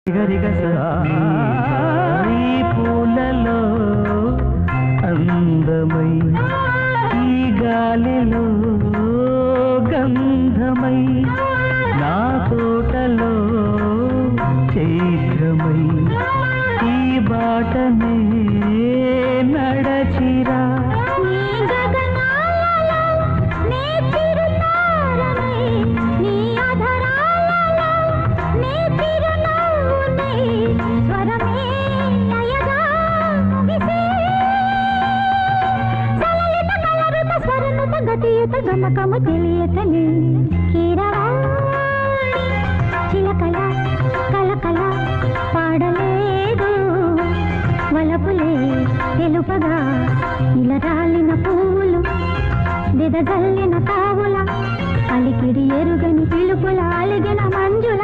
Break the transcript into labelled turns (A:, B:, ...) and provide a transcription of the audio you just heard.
A: ఈ పూలలో అందమై ఈ గాలిలో గంధమై నా తోటలో చైత్రమై ఈ బాటనే నడచిరా
B: గమకము తెలియతని కీరవాణి చిలకల కలకల పాడలేదు వలపులే తెలుపగా ఇలా రాలిన పువ్వులు దిదజల్లిన తావుల అలికిడి ఎరుగని పిలుపుల అలిగిన మంజుల